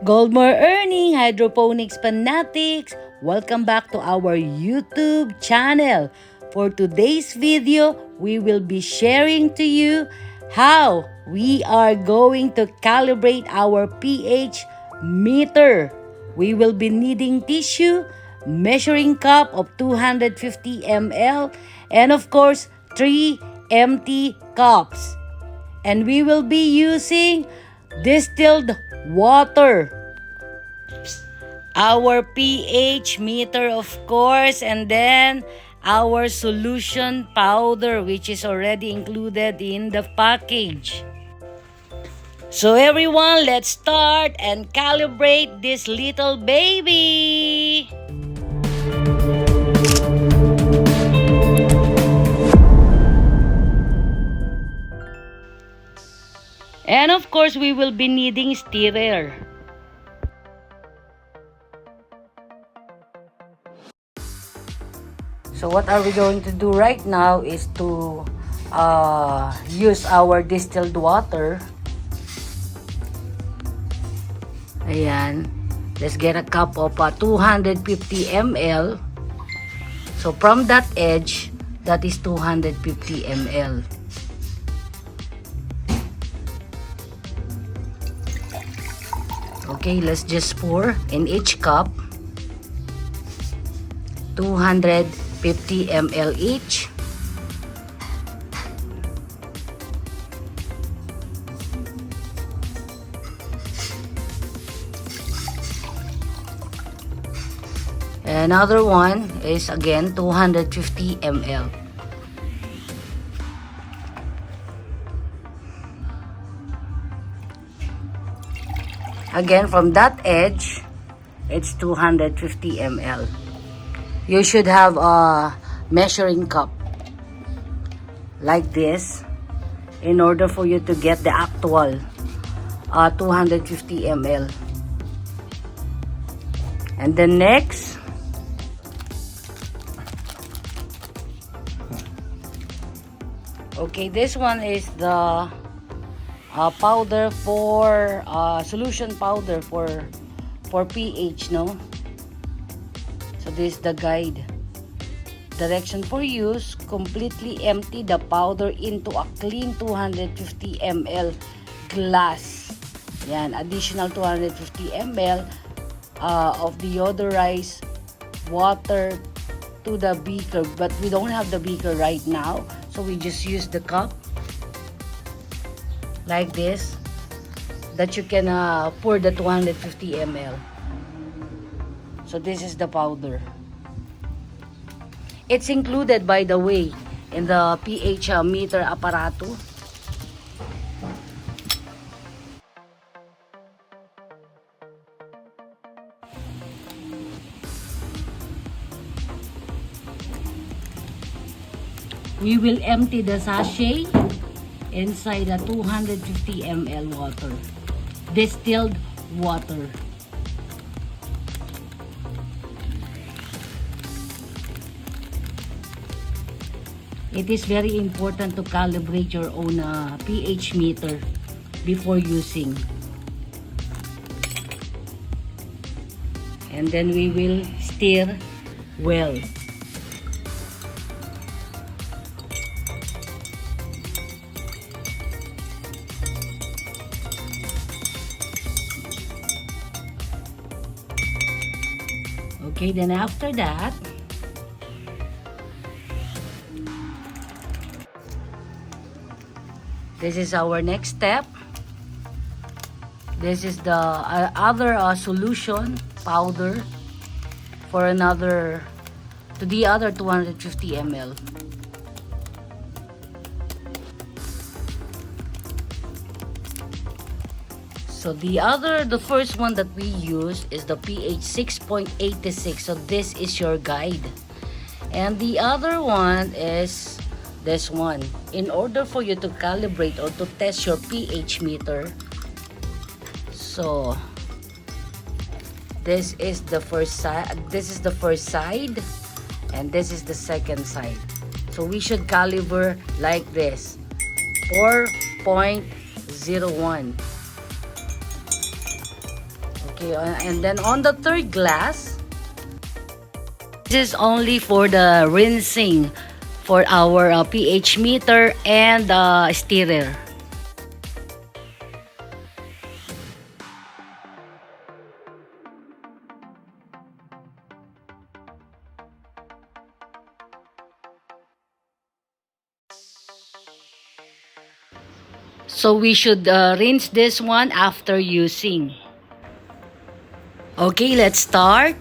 Gold more earning, hydroponics fanatics, welcome back to our YouTube channel. For today's video, we will be sharing to you how we are going to calibrate our pH meter. We will be needing tissue, measuring cup of 250 ml, and of course, 3 empty cups. And we will be using distilled water, our pH meter of course, and then our solution powder which is already included in the package. So everyone, let's start and calibrate this little baby. And of course, we will be needing stirrer. So what are we going to do right now is to use our distilled water. Ayan. Let's get a cup of 250 ml. So from that edge, that is 250 ml. Okay, let's just pour in each cup 250 ml each. Another one is again 250 ml. Again, from that edge, it's 250 ml. You should have a measuring cup like this in order for you to get the actual 250 ml. And then next, okay, this one is the powder for solution powder for pH, no? So this is the guide. Direction for use: completely empty the powder into a clean 250 ml glass. Yan, additional 250 ml of deodorized water to the beaker, but we don't have the beaker right now, so we just use the cup like this, that you can pour the 250 ml. So this is the powder. It's included, by the way, in the pH meter aparato. We will empty the sachet inside a 250 ml water, distilled water. It is very important to calibrate your own pH meter before using. And then we will stir well. Okay, then after that, this is our next step. This is the other solution powder for another, to the other 250 ml. So the first one that we use is the pH 6.86. So this is your guide. And the other one is this one. In order for you to calibrate or to test your pH meter, so this is the first side, and this is the second side. So we should calibrate like this, 4.01. Okay, and then on the third glass, this is only for the rinsing for our pH meter and stirrer. So we should rinse this one after using. Okay, let's start.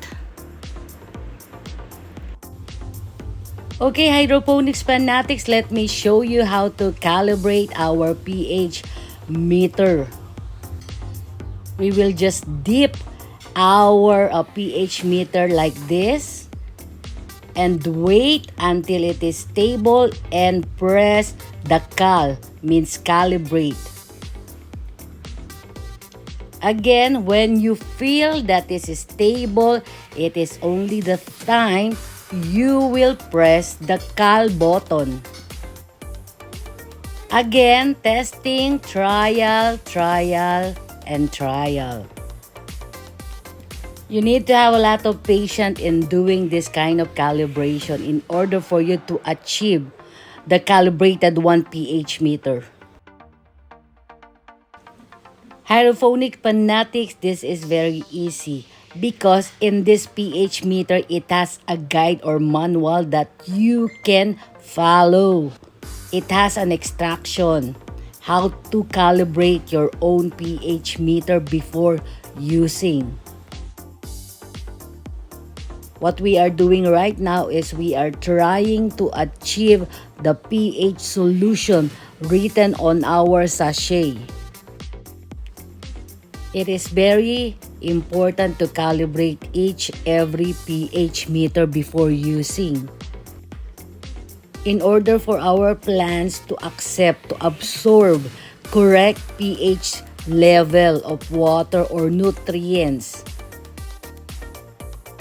Okay, hydroponics fanatics, let me show you how to calibrate our pH meter. We will just dip our pH meter like this and wait until it is stable and press the cal, means calibrate. Again, when you feel that this is stable, it is only the time you will press the cal button. Again, testing, trial, and trial. You need to have a lot of patience in doing this kind of calibration in order for you to achieve the calibrated 1 pH meter. Hydroponic fanatics, this is very easy because in this pH meter, it has a guide or manual that you can follow. It has an extraction, how to calibrate your own pH meter before using. What we are doing right now is we are trying to achieve the pH solution written on our sachet. It is very important to calibrate every pH meter before using. In order for our plants to accept, to absorb correct pH level of water or nutrients.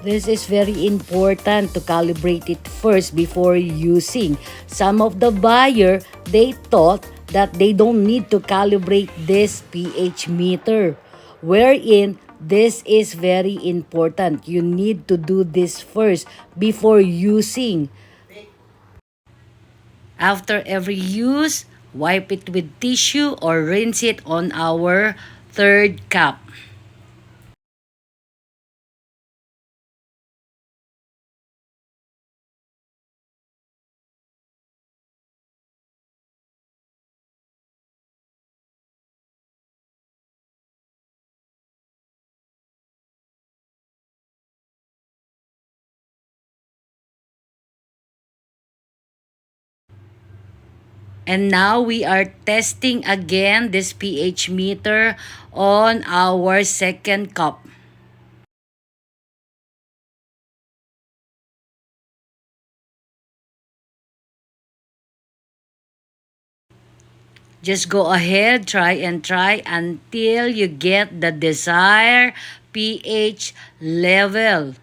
This is very important to calibrate it first before using. Some of the buyer, they thought that they don't need to calibrate this pH meter, wherein this is very important. You need to do this first before using. After every use, wipe it with tissue or rinse it on our third cup. And now we are testing again this pH meter on our second cup. Just go ahead, try until you get the desired pH level.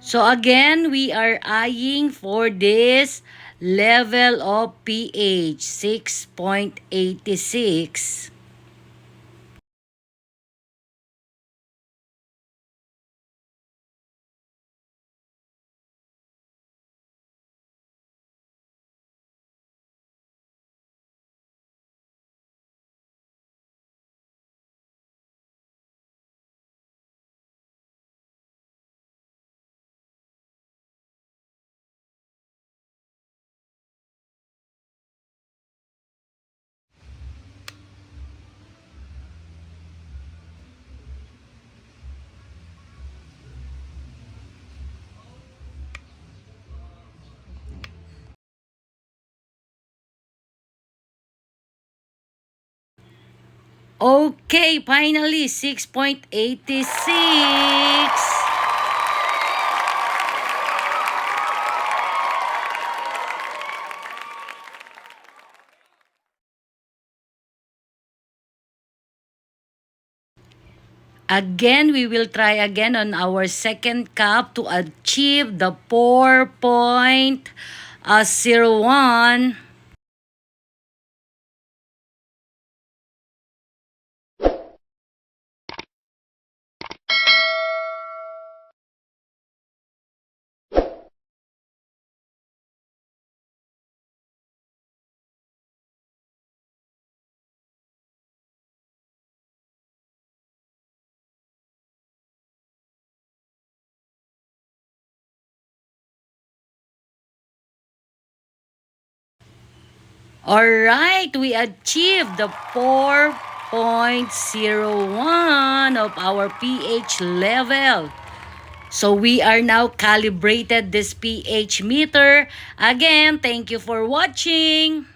So again, we are eyeing for this level of pH 6.86. Okay, finally, 6.86. Again, we will try again on our second cup to achieve the 4.01. Alright, we achieved the 4.01 of our pH level. So we are now calibrated this pH meter. Again, thank you for watching.